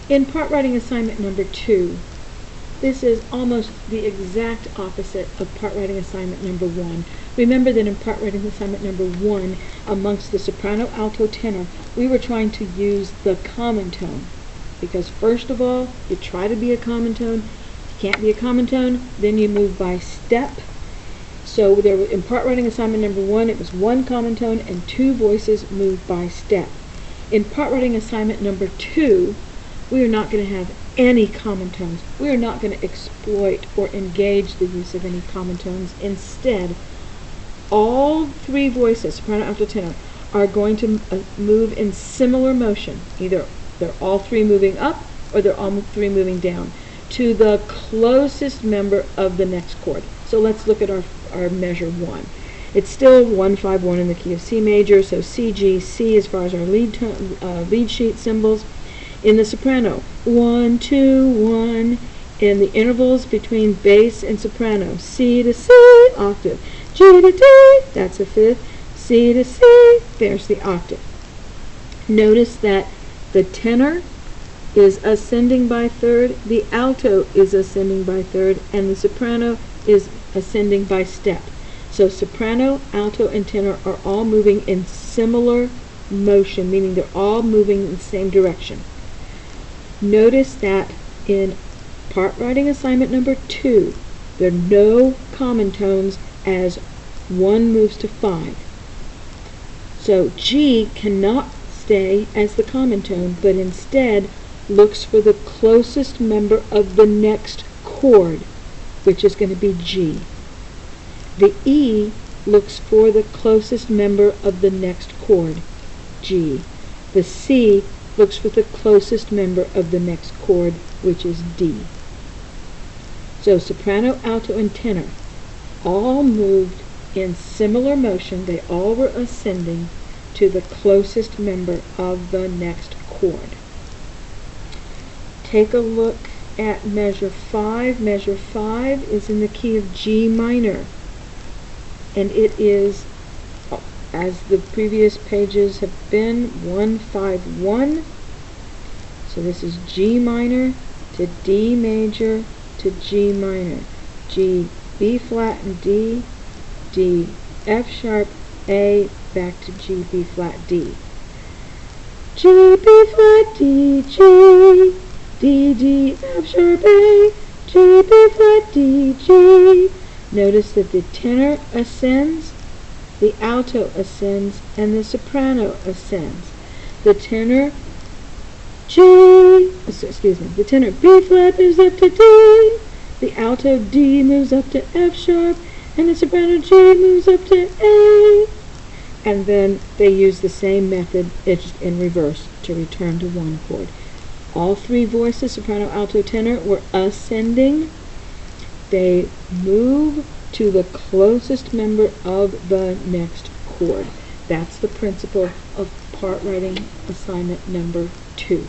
In part writing assignment number 2, this is almost the exact opposite of part writing assignment number 1. Remember that in part writing assignment number 1, amongst the soprano, alto, tenor, we were trying to use the common tone. Because first of all, you try to be a common tone. If you can't be a common tone, then you move by step. So there, in part writing assignment number 1, it was one common tone and 2 voices moved by step. In part writing assignment number 2, we are not going to have any common tones. We are not going to exploit or engage the use of any common tones. Instead, all 3 voices, soprano, alto, tenor, are going to move in similar motion. Either they're all 3 moving up or they're all 3 moving down to the closest member of the next chord. So let's look at our measure 1. It's still 1-5-1 in the key of C major, so C, G, C as far as our lead sheet symbols. In the soprano, 1, 2, 1. In the intervals between bass and soprano, C to C, octave. G to D, that's a 5th. C to C, there's the octave. Notice that the tenor is ascending by 3rd, the alto is ascending by 3rd, and the soprano is ascending by step. So soprano, alto, and tenor are all moving in similar motion, meaning they're all moving in the same direction. Notice that in part writing assignment number 2, there are no common tones as 1 moves to 5. So G cannot stay as the common tone, but instead looks for the closest member of the next chord, which is going to be G. The E looks for the closest member of the next chord, G. The C looks for the closest member of the next chord, which is D. So soprano, alto, and tenor all moved in similar motion. They all were ascending to the closest member of the next chord. Take a look at measure 5. Measure 5 is in the key of G minor, and it is, as the previous pages have been, 1-5-1. So this is G minor to D major to G minor. G, B flat and D, D, F sharp, A, back to G, B flat, D. G, B flat, D, G, D, D, F sharp, A, G, B flat, D, G. Notice that the tenor ascends, the alto ascends, and the soprano ascends. The tenor the tenor B flat moves up to D, the alto D moves up to F sharp, and the soprano G moves up to A. And then they use the same method in reverse to return to 1 chord. All 3 voices, soprano, alto, tenor, were ascending. They move to the closest member of the next chord. That's the principle of part writing assignment number 2.